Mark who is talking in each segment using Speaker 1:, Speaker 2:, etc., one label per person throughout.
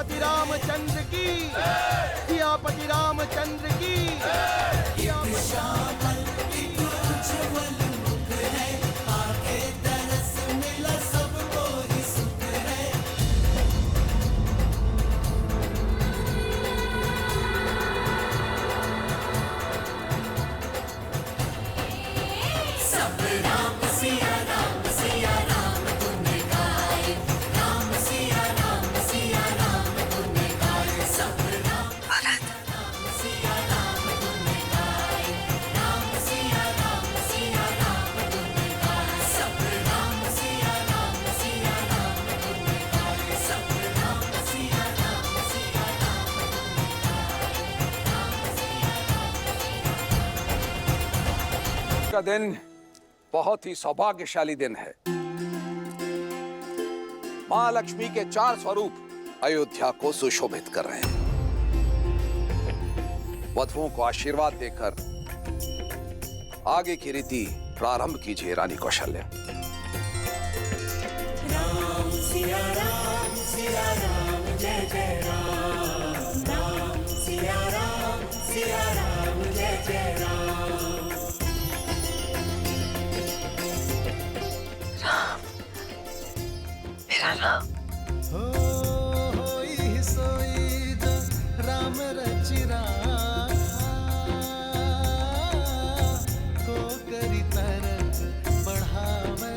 Speaker 1: सियापति रामचंद्र की, सियापति रामचंद्र की।
Speaker 2: का दिन बहुत ही सौभाग्यशाली दिन है। मां लक्ष्मी के 4 स्वरूप अयोध्या को सुशोभित कर रहे हैं। वधुओं को आशीर्वाद देकर आगे की रीति प्रारंभ कीजिए रानी कौशल्या।
Speaker 3: राम सिया राम जय जय राम, राम सिया राम जय जय राम।
Speaker 1: होई सोई जो राम रचिरा को करी तरत बढ़ावे।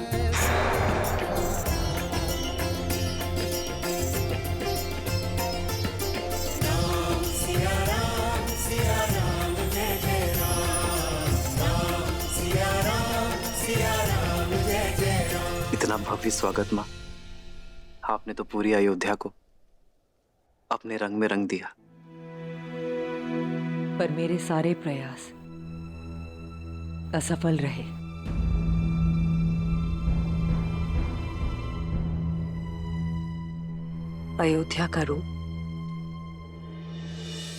Speaker 3: राम सिया राम जय जय राम, राम सिया राम जय जय राम।
Speaker 4: इतना भव्य स्वागत मां, आपने तो पूरी अयोध्या को अपने रंग में रंग दिया।
Speaker 5: पर मेरे सारे प्रयास असफल रहे। अयोध्या का रूप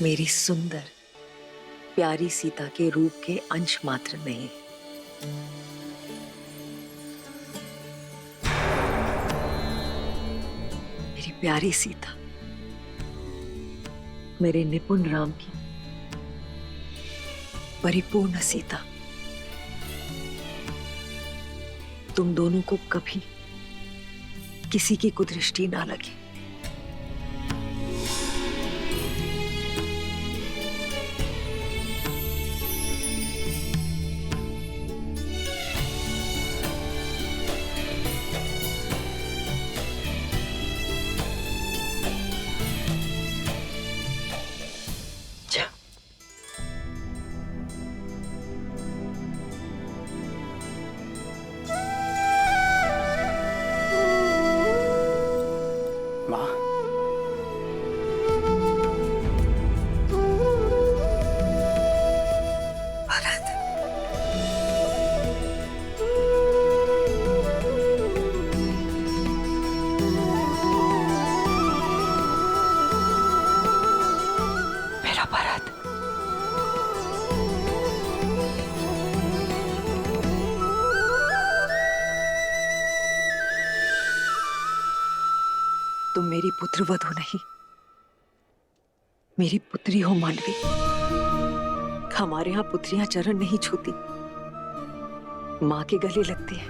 Speaker 5: मेरी सुंदर प्यारी सीता के रूप के अंश मात्र नहीं। मेरी प्यारी सीता मेरे निपुण राम की परिपूर्ण सीता। तुम दोनों को कभी किसी की कुदृष्टि ना लगे। तुम मेरी पुत्रवधू नहीं, मेरी पुत्री हो मानवी। हमारे यहाँ पुत्रियां चरण नहीं छूती, माँ के गले लगती है।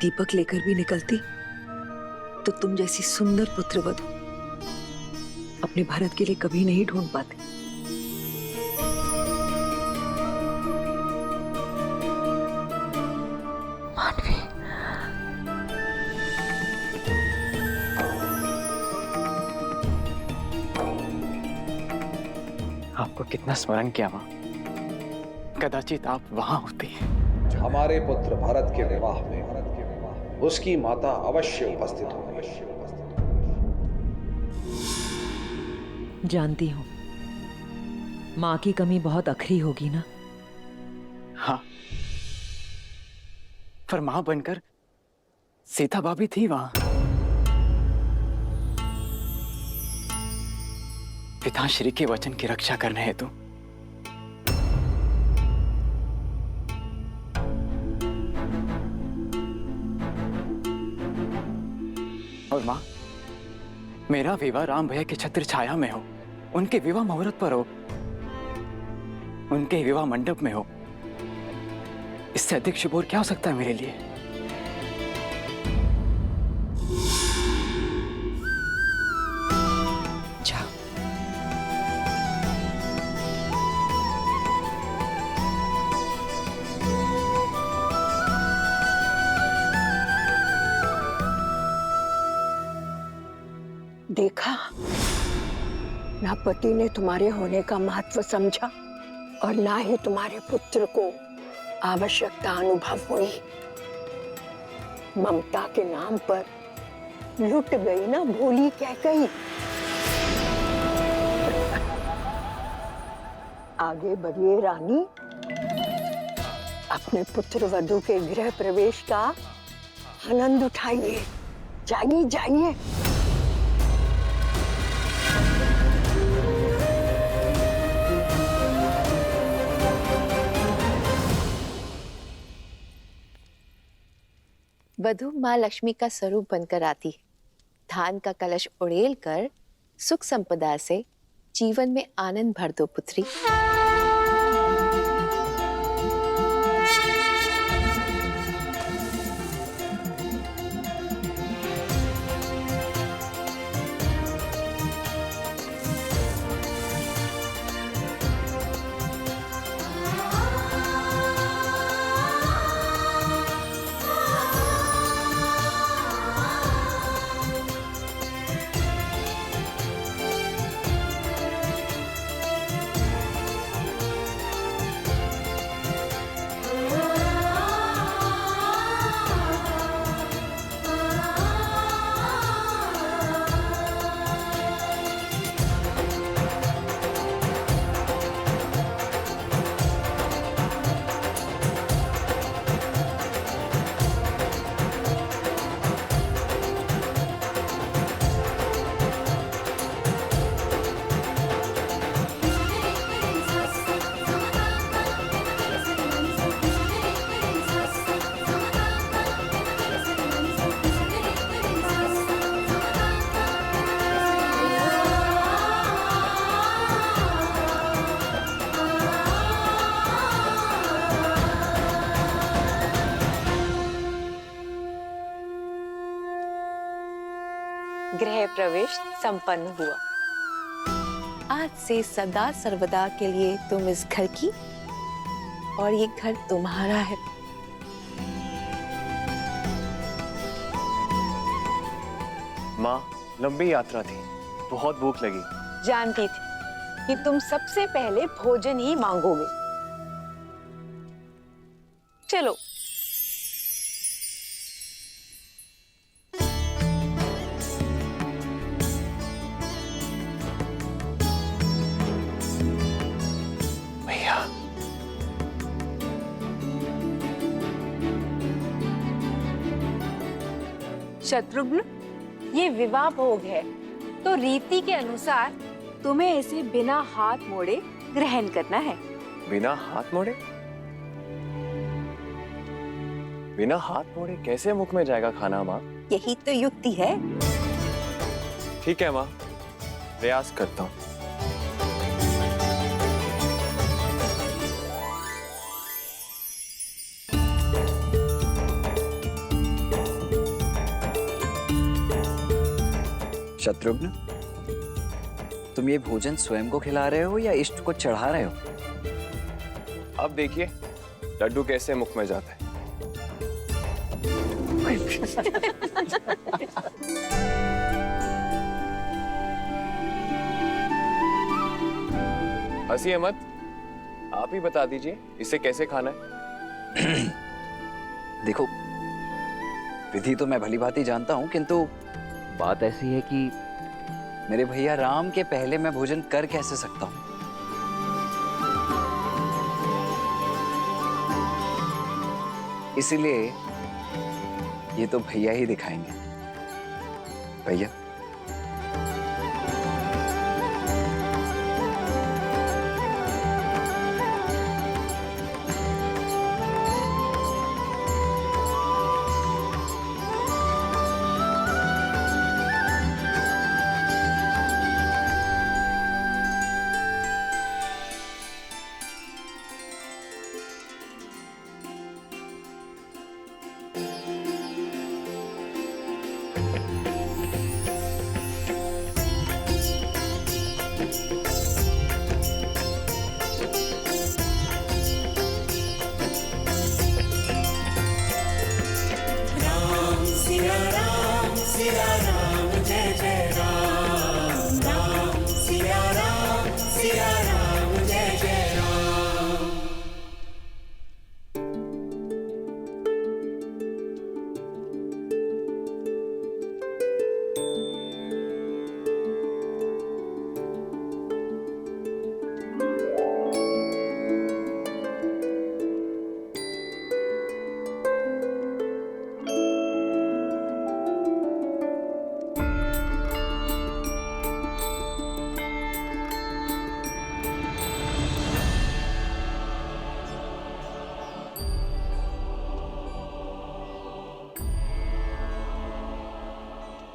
Speaker 5: दीपक लेकर भी निकलती तो तुम जैसी सुंदर पुत्रवधू अपने भारत के लिए कभी नहीं ढूंढ पाते। मानवी,
Speaker 4: आपको कितना स्मरण किया मां, कदाचित आप वहां होती।
Speaker 2: हमारे पुत्र भरत के विवाह में उसकी माता अवश्य उपस्थित होगी।
Speaker 5: जानती हूँ माँ की कमी बहुत अखरी होगी ना।
Speaker 4: हाँ, पर मां बनकर सीता भाभी थी वहां। पिताश्री के वचन की रक्षा करने हेतु और मां,
Speaker 6: मेरा विवाह राम भैया की छत्र छाया में हो, उनके विवाह मुहूर्त पर हो, उनके विवाह मंडप में हो। इससे अधिक शुभ और क्या हो सकता है मेरे लिए?
Speaker 5: जाओ।
Speaker 7: देखा, ना पति ने तुम्हारे होने का महत्व समझा और ना ही तुम्हारे पुत्र को आवश्यकता अनुभव हुई। ममता के नाम पर लुट गई ना भोली कह गई। आगे बढ़िए रानी, अपने पुत्र वधू के गृह प्रवेश का आनंद उठाइए। जाइए जाइए।
Speaker 8: वधू माँ लक्ष्मी का स्वरूप बनकर आती है। धान का कलश उड़ेल कर सुख संपदा से जीवन में आनंद भर दो पुत्री। गृह प्रवेश संपन्न हुआ। आज से सदा सर्वदा के लिए तुम इस घर की और ये घर तुम्हारा है।
Speaker 4: माँ, लंबी यात्रा थी, बहुत भूख लगी।
Speaker 7: जानती थी कि तुम सबसे पहले भोजन ही मांगोगे। चलो।
Speaker 4: भैया,
Speaker 9: शत्रुघ्न, ये विवाह भोग है, तो रीति के अनुसार तुम्हें इसे बिना हाथ मोड़े ग्रहण करना है।
Speaker 4: बिना हाथ मोड़े? बिना हाथ मोड़े कैसे मुख में जाएगा खाना माँ?
Speaker 8: यही तो युक्ति है।
Speaker 4: ठीक है माँ, प्रयास करता हूँ।
Speaker 6: शत्रुघ्न, तुम ये भोजन स्वयं को खिला रहे हो या इष्ट को चढ़ा रहे हो?
Speaker 4: अब देखिए लड्डू कैसे मुख में जाता है। हंसिए मत, आप ही बता दीजिए इसे कैसे खाना है।
Speaker 6: देखो, विधि तो मैं भली भांति जानता हूं, किंतु बात ऐसी है कि मेरे भैया राम के पहले मैं भोजन कर कैसे सकता हूं? इसीलिए ये तो भैया ही दिखाएंगे। भैया,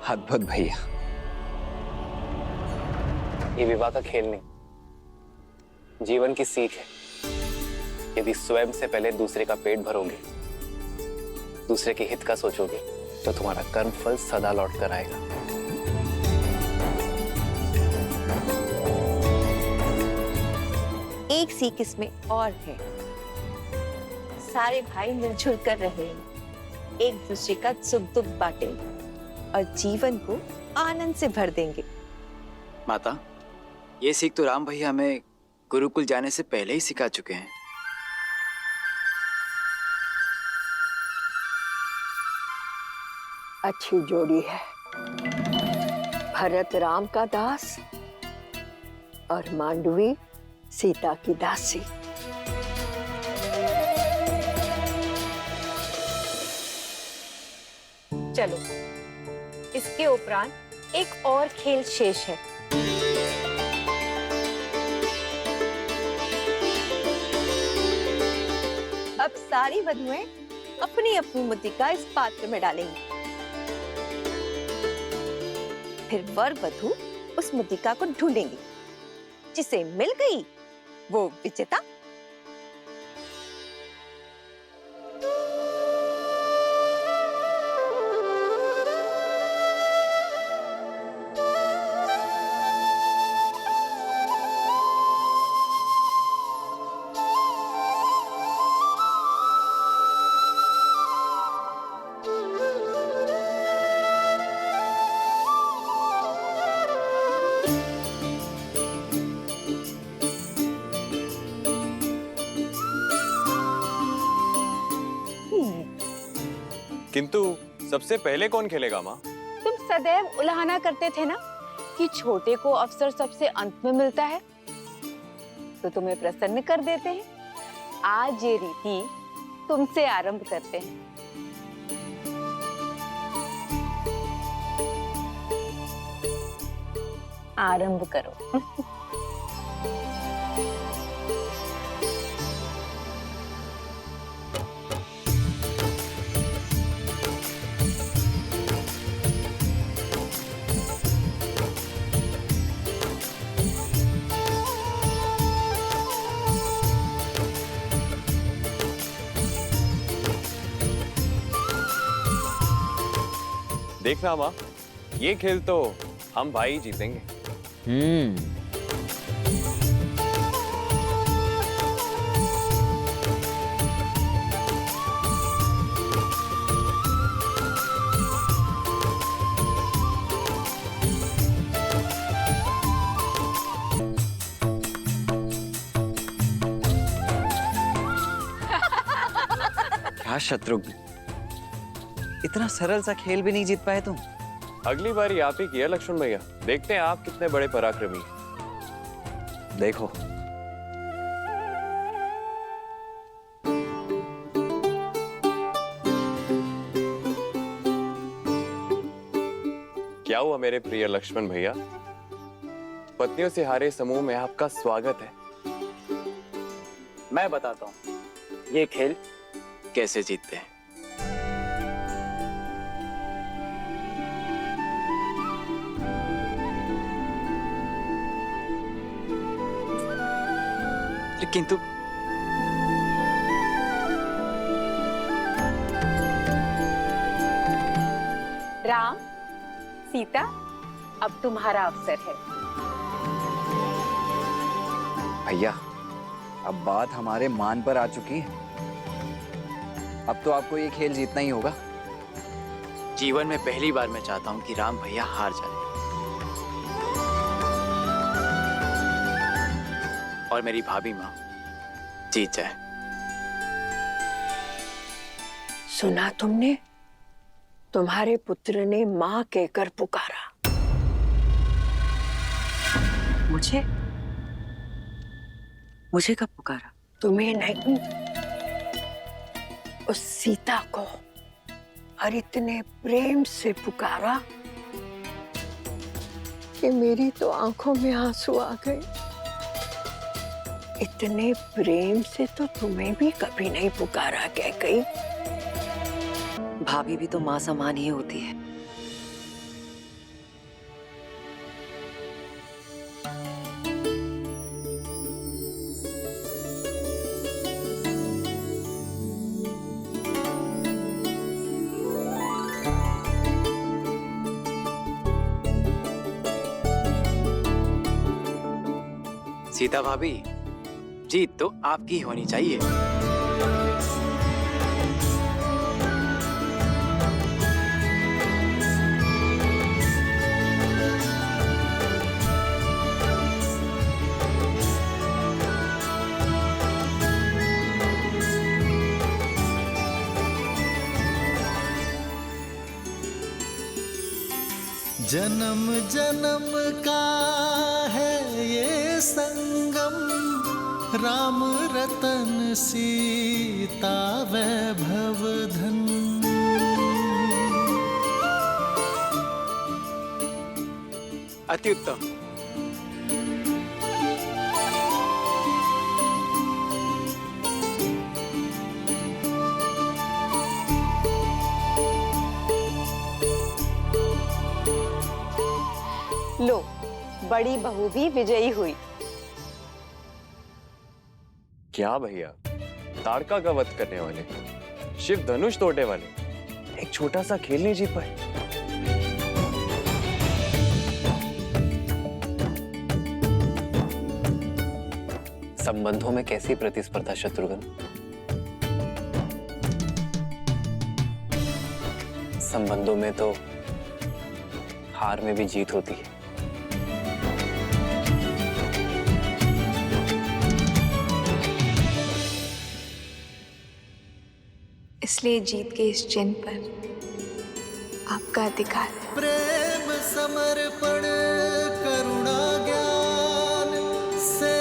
Speaker 6: अद्भुत भैया।
Speaker 4: ये विवाह का खेल नहीं, जीवन की सीख है। यदि स्वयं से पहले दूसरे का पेट भरोगे, दूसरे के हित का सोचोगे, तो तुम्हारा कर्म फल सदा लौट कर आएगा।
Speaker 8: एक सीख इसमें और है, सारे भाई मिलजुल कर रहे हैं, एक दूसरे का सुख दुख बांटेंगे और जीवन को आनंद से भर देंगे।
Speaker 6: माता, ये सीख तो राम भैया हमें गुरुकुल जाने से पहले ही सिखा चुके हैं।
Speaker 7: अच्छी जोड़ी है, भरत राम का दास और मांडवी सीता की दासी।
Speaker 9: चलो, इसके उपरांत एक और खेल शेष है।
Speaker 8: अब सारी वधुएं अपनी अपनी मुद्रिका इस पात्र में डालेंगी। फिर वर वधु उस मुद्रिका को ढूंढेंगी, जिसे मिल गई वो विजेता।
Speaker 10: किंतु सबसे पहले कौन खेलेगा माँ?
Speaker 9: तुम सदैव उलाहना करते थे ना कि छोटे को अवसर सबसे अंत में मिलता है, तो तुम्हें प्रसन्न कर देते हैं। आज ये रीति तुमसे आरंभ करते हैं। आरंभ करो।
Speaker 10: देखना माँ, ये खेल तो हम भाई जीतेंगे।
Speaker 6: क्या शत्रुघ्न, इतना सरल सा खेल भी नहीं जीत पाए तुम?
Speaker 10: अगली बारी आप ही किया लक्ष्मण भैया, देखते हैं आप कितने बड़े पराक्रमी हैं।
Speaker 6: देखो,
Speaker 10: क्या हुआ मेरे प्रिय लक्ष्मण भैया? पत्नियों से हारे समूह में आपका स्वागत है।
Speaker 4: मैं बताता हूँ ये खेल कैसे जीतते हैं।
Speaker 6: किंतु
Speaker 9: राम, सीता, अब तुम्हारा अवसर है।
Speaker 6: भैया, अब बात हमारे मान पर आ चुकी है। अब तो आपको ये खेल जीतना ही होगा। जीवन में पहली बार मैं चाहता हूं कि राम भैया हार जाए और मेरी भाभी माँ जीत जाए।
Speaker 7: सुना तुमने? तुम्हारे पुत्र ने माँ कहकर पुकारा।
Speaker 5: मुझे कब पुकारा?
Speaker 7: तुम्हें नहीं, उस सीता को, और इतने प्रेम से पुकारा कि मेरी तो आंखों में आंसू आ गए। इतने प्रेम से तो तुम्हें भी कभी नहीं पुकारा कैकेयी।
Speaker 5: भाभी भी तो माँ समान ही होती है।
Speaker 6: सीता भाभी, जीत तो आपकी होनी चाहिए।
Speaker 3: जन्म जन्म का है ये संगम, राम रतन सीता वैभव धन।
Speaker 6: अति उत्तम।
Speaker 9: लो, बड़ी बहू भी विजयी हुई।
Speaker 10: क्या भैया, ताड़का का वध करने वाले, शिव धनुष तोड़ने वाले, एक छोटा सा खेल नहीं जीत पाए।
Speaker 4: संबंधों में कैसी प्रतिस्पर्धा शत्रुघ्न? संबंधों में तो हार में भी जीत होती है।
Speaker 11: इसलिए जीत के इस चिन्ह पर आपका अधिकार है।
Speaker 3: प्रेम समर्पण करुणा ज्ञान से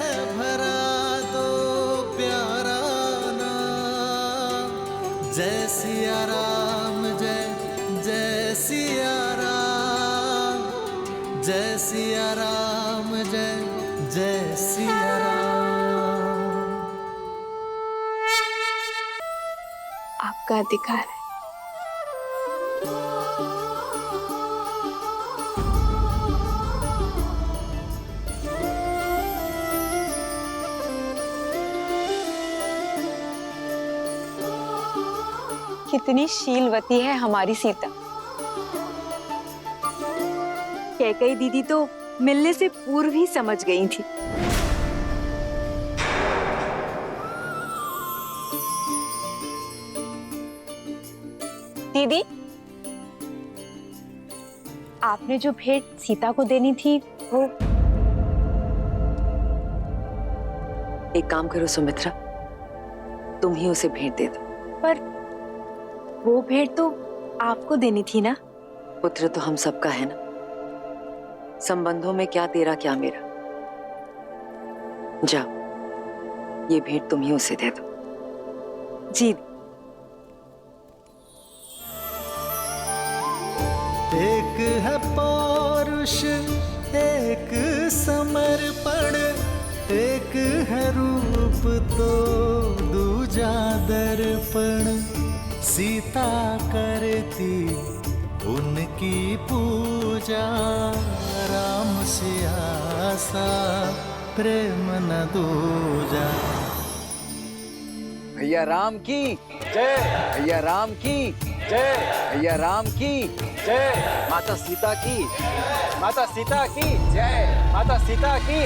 Speaker 3: है भरा दो प्यारा नाम। जय सिया राम, जय जय सिया राम, जय सिया राम, जय जय सिया राम।
Speaker 11: आपका अधिकार है।
Speaker 9: कितनी शीलवती है हमारी सीता। कैकई दीदी तो मिलने से पूर्व ही समझ गई थी। दीदी, आपने जो भेंट सीता को देनी थी वो।
Speaker 5: एक काम करो सुमित्रा, तुम ही उसे भेंट दे दो।
Speaker 9: पर वो भेंट तो आपको देनी थी ना।
Speaker 5: पुत्र तो हम सबका है ना। संबंधों में क्या तेरा क्या मेरा। जाओ, ये भेंट तुम ही उसे दे दो।
Speaker 9: जी।
Speaker 3: एक है पौरुष, एक समर्पण, एक है रूप तो दूजा दर्पण। सीता करती उनकी पूजा, राम सिया सा प्रेम न दूजा।
Speaker 6: भैया राम की जय, भैया राम की जय, भैया राम की जय, माता सीता की, माता सीता की जय, माता सीता की।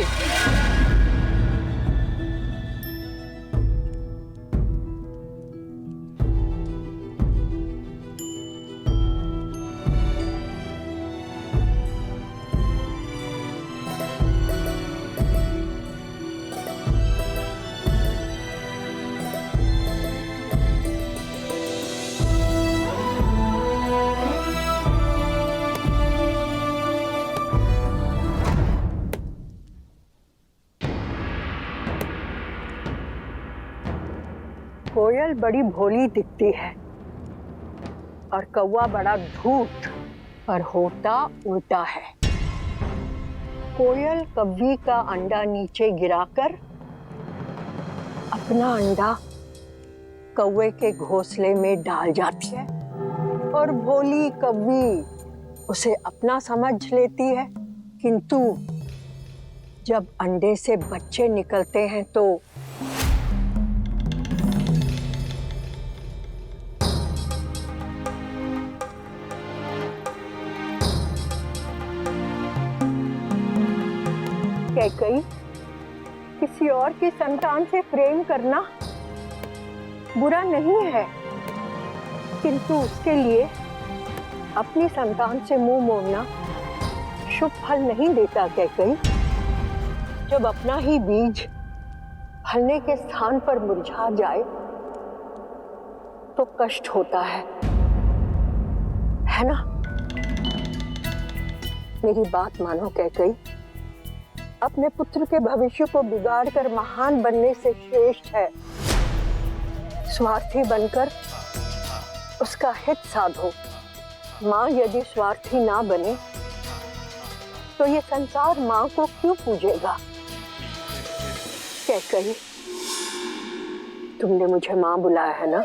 Speaker 7: कोयल बड़ी भोली दिखती है और कौवा बड़ा धूर्त, पर होता उल्टा है। कोयल कव्वी का अंडा नीचे गिराकर अपना अंडा कौवे के घोंसले में डाल जाती है और भोली कव्वी उसे अपना समझ लेती है। किंतु जब अंडे से बच्चे निकलते हैं तो कैकई किसी और की संतान से प्रेम करना बुरा नहीं है, किंतु उसके लिए अपनी संतान से मुंह मोड़ना शुभ फल नहीं देता। कैकई, जब अपना ही बीज फलने के स्थान पर मुरझा जाए तो कष्ट होता है ना? मेरी बात मानो कैकई, अपने पुत्र के भविष्य को बिगाड़कर महान बनने से श्रेष्ठ है स्वार्थी बनकर उसका हित साधो। माँ यदि स्वार्थी ना बने तो ये संसार माँ को क्यों पूजेगा? कैकई, तुमने मुझे माँ बुलाया है ना?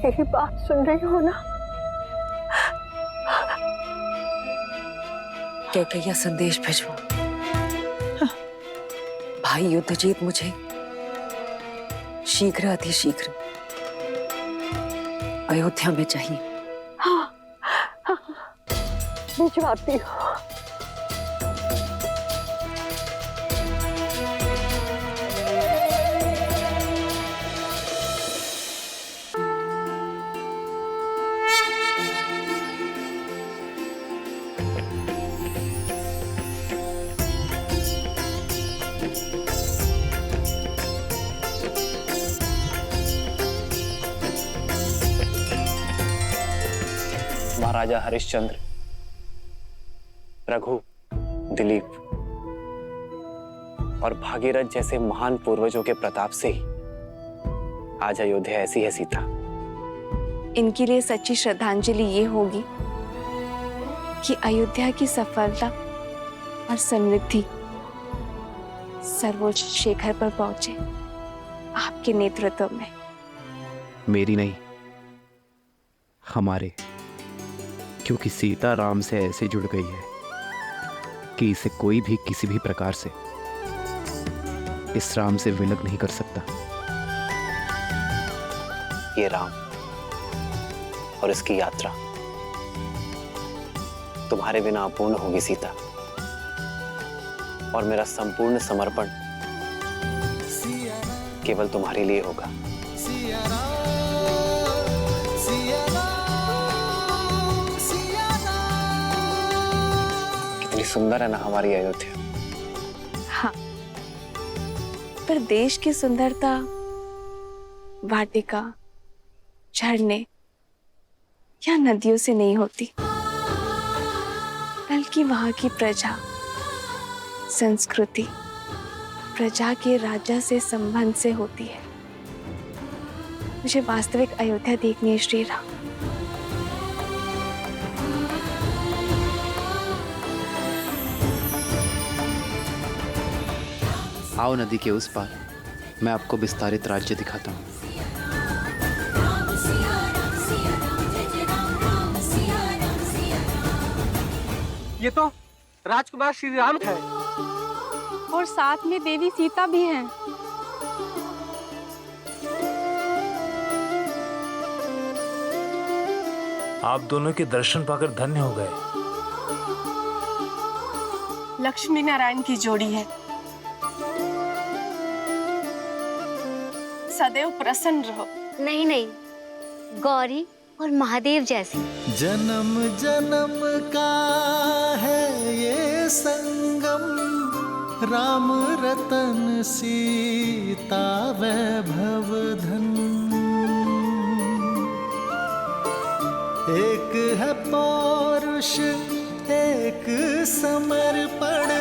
Speaker 7: यही बात सुन रही हो ना?
Speaker 5: कैकैया संदेश भिजवाओ। भाई युद्धजीत मुझे शीघ्र अतिशीघ्र अयोध्या में चाहिए।
Speaker 7: हाँ, भिजवाती हूँ।
Speaker 4: महाराजा हरिश्चंद्र, रघु, दिलीप और भागीरथ जैसे महान पूर्वजों के प्रताप से ही आज अयोध्या ऐसी है सीता।
Speaker 11: इनके लिए सच्ची श्रद्धांजलि ये होगी कि अयोध्या की सफलता और समृद्धि सर्वोच्च शिखर पर पहुंचे आपके नेतृत्व में।
Speaker 12: मेरी नहीं, हमारे, क्योंकि सीता राम से ऐसे जुड़ गई है कि इसे कोई भी किसी भी प्रकार से इस राम से विलग नहीं कर सकता।
Speaker 4: ये राम और इसकी यात्रा तुम्हारे बिना अपूर्ण होगी सीता, और मेरा संपूर्ण समर्पण केवल तुम्हारे लिए होगा। कितनी सुंदर है ना हमारी अयोध्या।
Speaker 11: हाँ, पर देश की सुंदरता वाटिका, झरने या नदियों से नहीं होती, बल्कि वहां की प्रजा, संस्कृति, प्रजा के राजा से संबंध से होती है। मुझे वास्तविक अयोध्या देखनी है श्री राम।
Speaker 12: आओ नदी के उस पार, मैं आपको विस्तारित राज्य दिखाता हूँ।
Speaker 1: ये तो राजकुमार श्री राम है
Speaker 9: और साथ में देवी सीता भी हैं।
Speaker 13: आप दोनों के दर्शन पाकर धन्य हो गए।
Speaker 9: लक्ष्मी नारायण की जोड़ी है, सदैव प्रसन्न रहो।
Speaker 14: नहीं नहीं, गौरी और महादेव जैसी।
Speaker 3: जन्म जन्म का है ये संगम, राम रतन सीता वैभव धन। एक है पौरुष, एक समर्पण,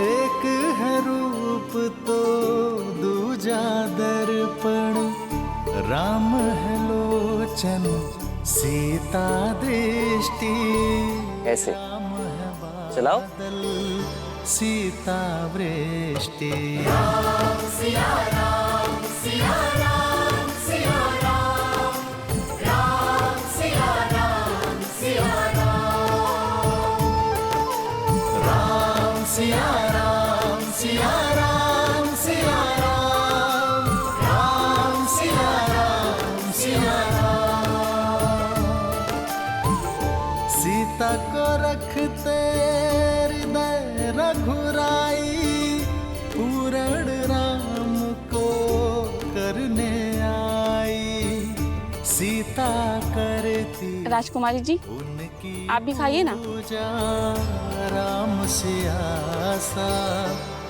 Speaker 3: एक है रूप तो दूजा दर्पण। राम है लोचन, सीता दृष्टि।
Speaker 4: ऐसे चलाओ।
Speaker 3: सीता वृष्टि।
Speaker 1: राम सिया राम, सिया राम, सिया राम, राम सिया राम, सिया राम, राम सिया राम, सिया राम, सिया राम, राम सिया राम, सिया राम।
Speaker 3: सीता को रखते हृदय रघुराई, सीता करती
Speaker 11: राजकुमारी जी, आप भी खाइए ना।
Speaker 3: पूजा राम से आसा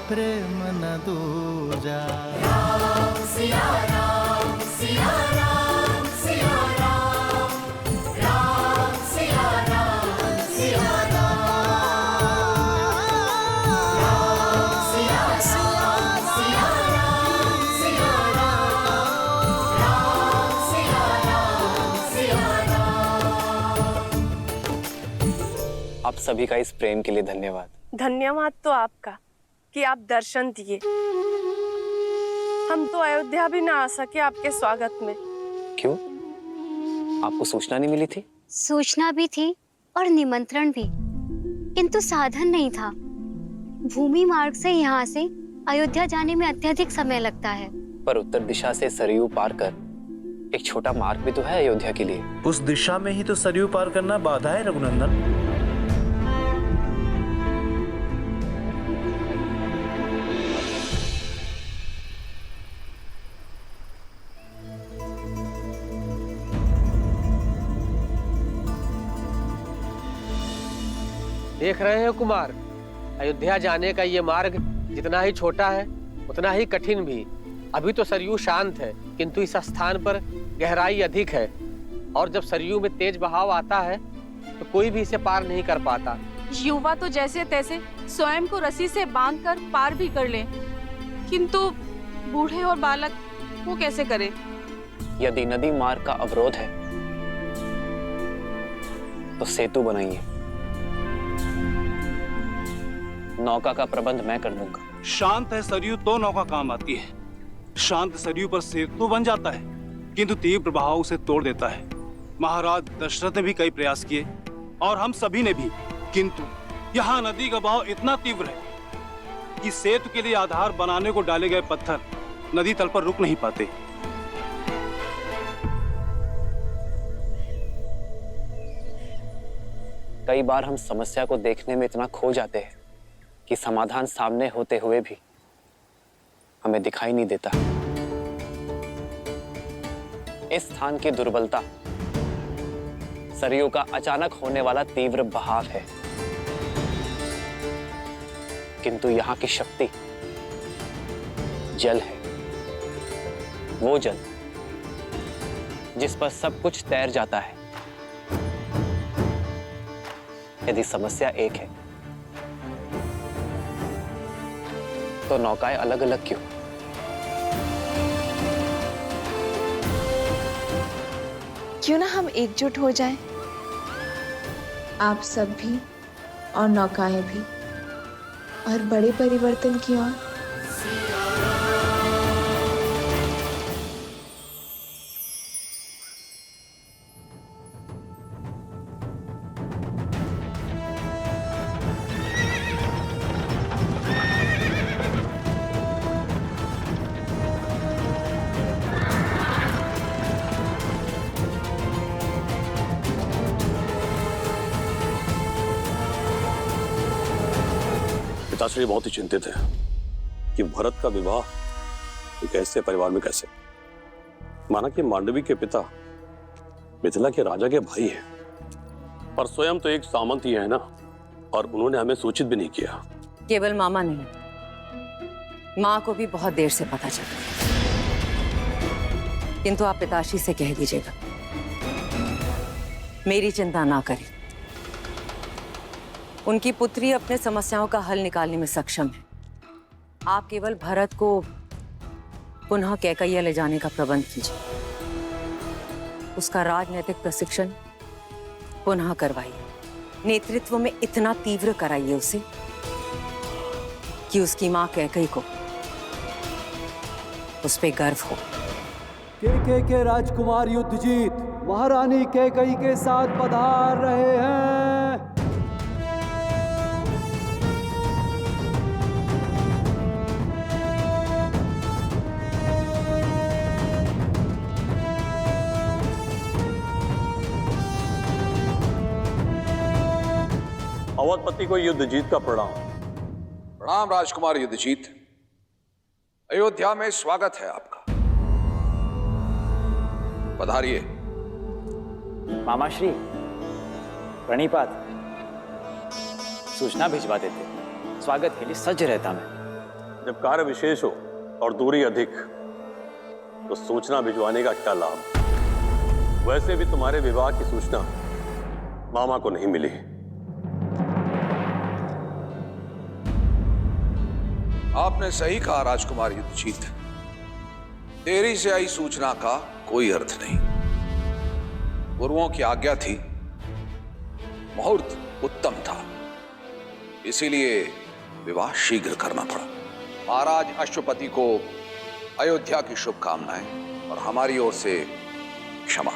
Speaker 3: प्रेम न दूजा। राम सिया राम सिया राम सिया राम, राम सिया राम सिया
Speaker 4: आप सभी का इस प्रेम के लिए धन्यवाद।
Speaker 11: धन्यवाद तो आपका कि आप दर्शन दिए। हम तो अयोध्या भी ना आ सके आपके स्वागत में।
Speaker 4: क्यों? आपको सूचना नहीं मिली थी?
Speaker 14: सूचना भी थी और निमंत्रण भी, किंतु साधन नहीं था। भूमि मार्ग से यहाँ से अयोध्या जाने में अत्यधिक समय लगता है।
Speaker 4: पर उत्तर दिशा से सरयू पार कर एक छोटा मार्ग भी तो है अयोध्या के लिए।
Speaker 13: उस दिशा में ही तो सरयू पार करना बाधा है रघुनंदन।
Speaker 15: देख रहे हैं कुमार, अयोध्या जाने का ये मार्ग जितना ही छोटा है उतना ही कठिन भी। अभी तो सरयू शांत है, किंतु इस स्थान पर गहराई अधिक है और जब सरयू में तेज बहाव आता है तो कोई भी इसे पार नहीं कर पाता।
Speaker 11: युवा तो जैसे तैसे स्वयं को रस्सी से बांधकर पार भी कर लें, किंतु बूढ़े और बालक वो कैसे करें?
Speaker 4: यदि नदी मार्ग का अवरोध है तो सेतु बनाइए। नौका का प्रबंध मैं कर दूंगा।
Speaker 16: शांत है सरयू तो नौका काम आती है। शांत सरयू पर सेतु बन जाता है, किंतु तीव्र बहाव उसे तोड़ देता है। महाराज दशरथ ने भी कई प्रयास किए और हम सभी ने भी, किंतु यहाँ नदी का बहाव इतना तीव्र है कि सेतु के लिए आधार बनाने को डाले गए पत्थर नदी तल पर रुक नहीं पाते।
Speaker 4: कई बार हम समस्या को देखने में इतना खो जाते हैं कि समाधान सामने होते हुए भी हमें दिखाई नहीं देता। इस स्थान की दुर्बलता सरयू का अचानक होने वाला तीव्र बहाव है, किंतु यहाँ की शक्ति जल है। वो जल जिस पर सब कुछ तैर जाता है। यदि समस्या एक है तो नौकाएं अलग अलग क्यों?
Speaker 11: क्यों ना हम एकजुट हो जाएं? आप सब भी और नौकाएं भी, और बड़े परिवर्तन की ओर।
Speaker 17: पिताश्री बहुत ही चिंतित है कि भरत का विवाह एक ऐसे परिवार में कैसे। माना कि मांडवी के पिता मिथिला के राजा के भाई हैं, पर स्वयं तो एक सामंत ही है ना, और उन्होंने हमें सूचित भी नहीं किया।
Speaker 18: केवल मामा नहीं, माँ को भी बहुत देर से पता चला, किंतु आप पिताश्री से कह दीजिएगा मेरी चिंता ना करें। उनकी पुत्री अपने समस्याओं का हल निकालने में सक्षम है। आप केवल भरत को पुनः कैकैया ले जाने का प्रबंध कीजिए। उसका राजनैतिक प्रशिक्षण पुनः करवाइए। नेतृत्व में इतना तीव्र कराइए उसे कि उसकी मां कैकई को उस पे गर्व हो।
Speaker 19: कैकेयी के राजकुमार युद्धजीत महारानी कैकई के साथ पधार रहे हैं।
Speaker 17: अवधपति को युद्धजीत का प्रणाम।
Speaker 2: प्रणाम राजकुमार युद्धजीत। अयोध्या में स्वागत है आपका। पधारिए।
Speaker 6: मामा श्री प्रणिपात, सूचना भिजवा देते, स्वागत के लिए सज्ज रहता मैं।
Speaker 17: जब कार्य विशेष हो और दूरी अधिक तो सूचना भिजवाने का क्या लाभ। वैसे भी तुम्हारे विवाह की सूचना मामा को नहीं मिली।
Speaker 2: आपने सही कहा राजकुमार युद्धजीत, देरी से आई सूचना का कोई अर्थ नहीं। गुरुओं की आज्ञा थी, मुहूर्त उत्तम था, इसीलिए विवाह शीघ्र करना पड़ा। महाराज अश्वपति को अयोध्या की शुभकामनाएं और हमारी ओर से क्षमा।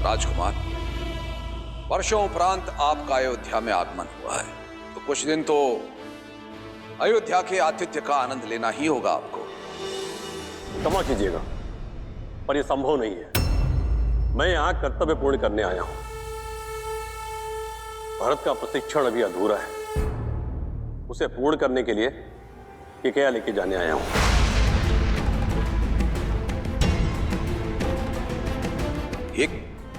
Speaker 2: राजकुमार, वर्षों उपरांत आपका अयोध्या में आगमन हुआ है, तो कुछ दिन तो अयोध्या के आतिथ्य का आनंद लेना ही होगा आपको।
Speaker 17: क्षमा कीजिएगा, पर यह संभव नहीं है। मैं यहां कर्तव्य पूर्ण करने आया हूं। भरत का प्रशिक्षण अभी अधूरा है, उसे पूर्ण करने के लिए केकया लेके जाने आया हूं।
Speaker 2: ये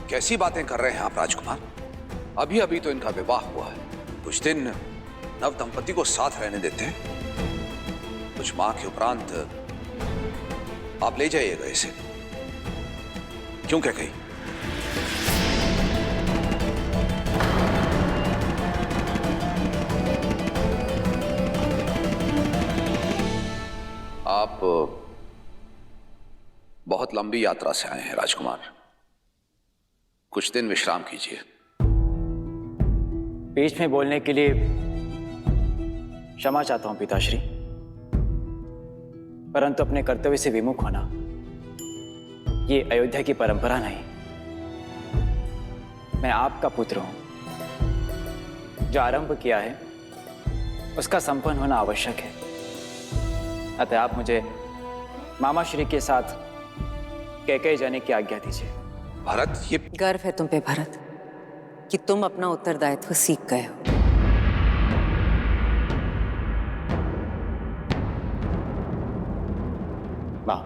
Speaker 2: कैसी बातें कर रहे हैं आप राजकुमार? अभी अभी तो इनका विवाह हुआ है, कुछ दिन नव दंपति को साथ रहने देते हैं। कुछ माह के उपरांत आप ले जाइएगा इसे। क्यों क्या कही? आप बहुत लंबी यात्रा से आए हैं राजकुमार, कुछ दिन विश्राम कीजिए।
Speaker 6: बीच में बोलने के लिए क्षमा चाहता हूं पिताश्री, परंतु अपने कर्तव्य से विमुख होना ये अयोध्या की परंपरा नहीं। मैं आपका पुत्र हूं, जो आरंभ किया है उसका संपन्न होना आवश्यक है। अतः आप मुझे मामा श्री के साथ कैकेयी जाने की आज्ञा दीजिए।
Speaker 2: भरत, ये
Speaker 18: गर्व है तुम पे भरत कि तुम अपना उत्तरदायित्व सीख गए हो।
Speaker 6: मां,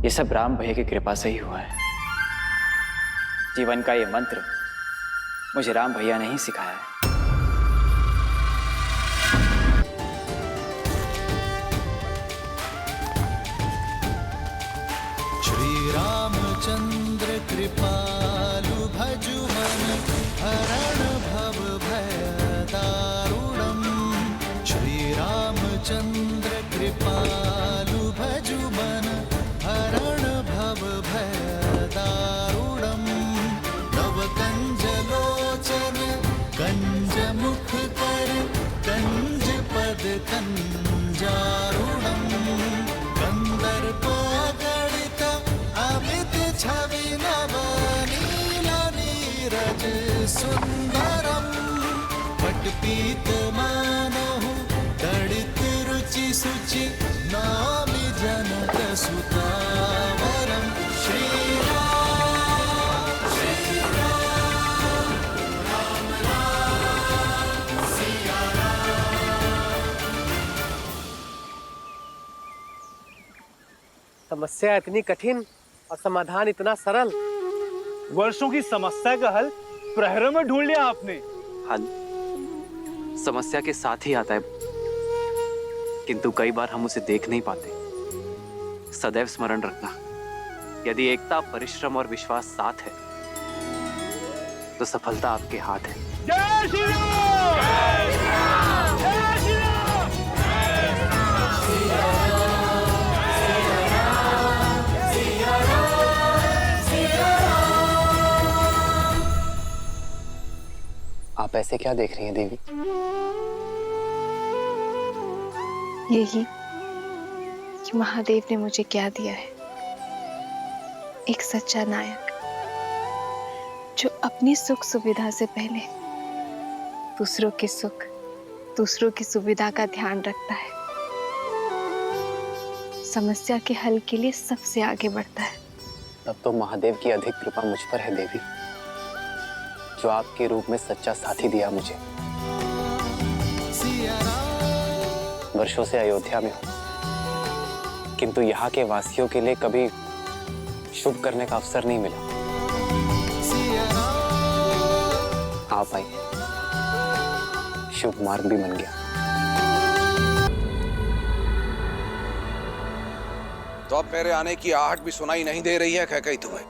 Speaker 6: ये सब राम भैया की कृपा से ही हुआ है। जीवन का ये मंत्र मुझे राम भैया ने ही सिखाया है।
Speaker 3: श्री रामचंद्र कृपालु भजुमन हरण भव भय दारुणम। श्री रामचंद्र कृपालु भजुमन हरण भव भय दारुणम। नव कंज लोचन कंज मुख कर कंज पद कंजारुणम। कंदर्प गणित अमित छवि नव नील नीरज सुंदरम। पटपीत मानहु दड़ित रुचि सुचि नामि जनक सुतावरम। श्री राम श्री राम राम राम सिया
Speaker 15: समस्या इतनी कठिन और समाधान इतना सरल।
Speaker 16: वर्षों की समस्या का हल प्रहरों में ढूंढ लिया आपने।
Speaker 4: हल समस्या के साथ ही आता है, किंतु कई बार हम उसे देख नहीं पाते। सदैव स्मरण रखना, यदि एकता, परिश्रम और विश्वास साथ है तो सफलता आपके हाथ है।
Speaker 16: जय श्री राम! जय श्री राम! जय श्री राम!
Speaker 4: आप ऐसे क्या देख रही हैं देवी?
Speaker 11: यही कि महादेव ने मुझे क्या दिया है, एक सच्चा नायक जो अपनी सुख सुविधा से पहले दूसरों के सुख, दूसरों की सुविधा का ध्यान रखता है, समस्या के हल के लिए सबसे आगे बढ़ता है।
Speaker 4: तब तो महादेव की अधिक कृपा मुझ पर है देवी, जो आपके रूप में सच्चा साथी दिया मुझे। वर्षों से अयोध्या में हूं, किंतु यहाँ के वासियों के लिए कभी शुभ करने का अवसर नहीं मिला। आप आई, शुभ मार्ग भी बन गया।
Speaker 2: तो अब मेरे आने की आहट भी सुनाई नहीं दे रही है कैकेयी तुम्हें?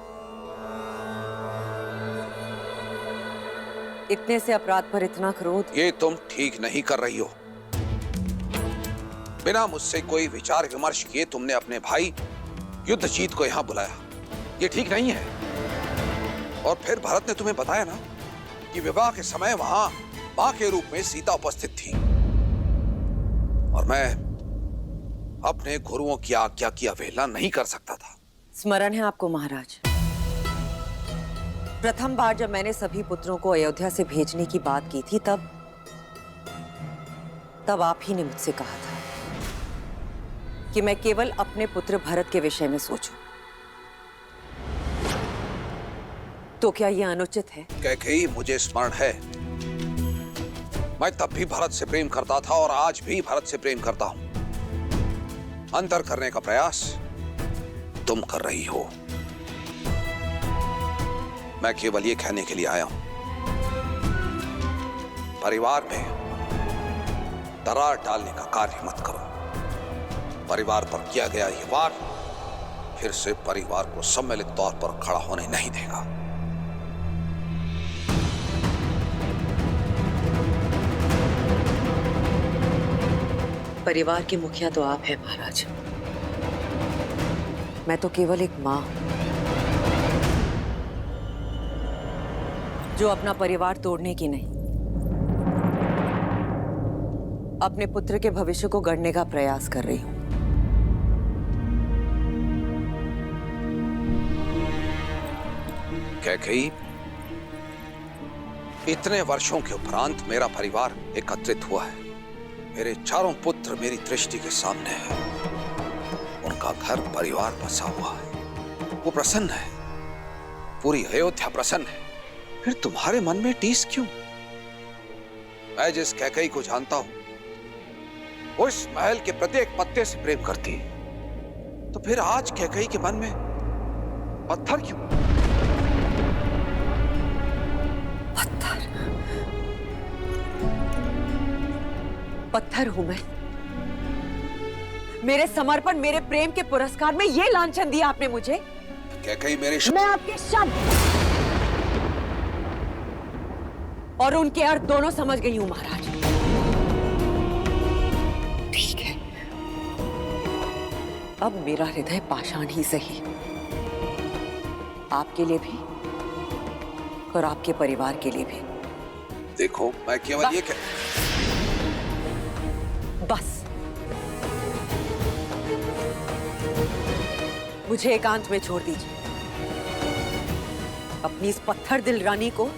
Speaker 18: इतने से अपराध पर इतना क्रोध?
Speaker 2: ये तुम ठीक नहीं कर रही हो। बिना मुझसे कोई विचार विमर्श किए तुमने अपने भाई युद्धजीत को यहां बुलाया। ये ठीक नहीं है। और फिर भरत ने तुम्हें बताया ना कि विवाह के समय वहां मां के रूप में सीता उपस्थित थी, और मैं अपने गुरुओं की आज्ञा की अवहेलना नहीं कर सकता था।
Speaker 18: स्मरण है आपको महाराज, प्रथम बार जब मैंने सभी पुत्रों को अयोध्या से भेजने की बात की थी, तब आप ही ने मुझसे कहा था कि मैं केवल अपने पुत्र भरत के विषय में सोचूं। तो क्या यह अनुचित है?
Speaker 2: कैकेयी, मुझे स्मरण है, मैं तब भी भरत से प्रेम करता था और आज भी भरत से प्रेम करता हूं। अंतर करने का प्रयास तुम कर रही हो। मैं केवल ये कहने के लिए आया हूं, परिवार में दरार डालने का कार्य मत करो। परिवार पर किया गया ये वार फिर से परिवार को सम्मिलित तौर पर खड़ा होने नहीं देगा।
Speaker 18: परिवार के मुखिया तो आप हैं महाराज, मैं तो केवल एक मां हूं जो अपना परिवार तोड़ने की नहीं, अपने पुत्र के भविष्य को गढ़ने का प्रयास कर रही हूं।
Speaker 2: कैकेयी, इतने वर्षों के उपरांत मेरा परिवार एकत्रित हुआ है। मेरे चारों पुत्र मेरी दृष्टि के सामने हैं। उनका घर परिवार बसा हुआ है, वो प्रसन्न है, पूरी अयोध्या प्रसन्न है। फिर तुम्हारे मन में टीस क्यों? मैं जिस कैकेयी को जानता हूं वो इस महल के प्रत्येक पत्ते से प्रेम करती है, तो फिर आज कैकेयी के मन में पत्थर क्यों?
Speaker 18: पत्थर हूं मैं? मेरे समर्पण, मेरे प्रेम के पुरस्कार में ये लांछन दिया आपने मुझे?
Speaker 2: कैकेयी, मेरे
Speaker 18: मैं आपके शब्द और उनके अर्थ दोनों समझ गई हूं महाराज। ठीक है, अब मेरा हृदय पाषाण ही सही, आपके लिए भी और आपके परिवार के लिए भी।
Speaker 2: देखो, मैं केवल ये
Speaker 18: बस मुझे एकांत में छोड़ दीजिए। अपनी इस पत्थर दिल रानी को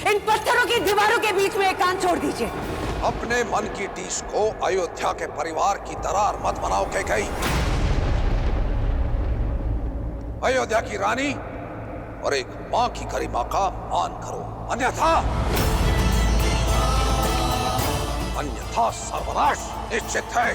Speaker 18: इन पत्थरों की दीवारों के बीच में एकांत छोड़ दीजिए।
Speaker 2: अपने मन की टीस को अयोध्या के परिवार की दरार मत बनाओ कैकेयी। अयोध्या की रानी और एक मां की गरिमा का मान करो, अन्यथा सर्वनाश निश्चित है।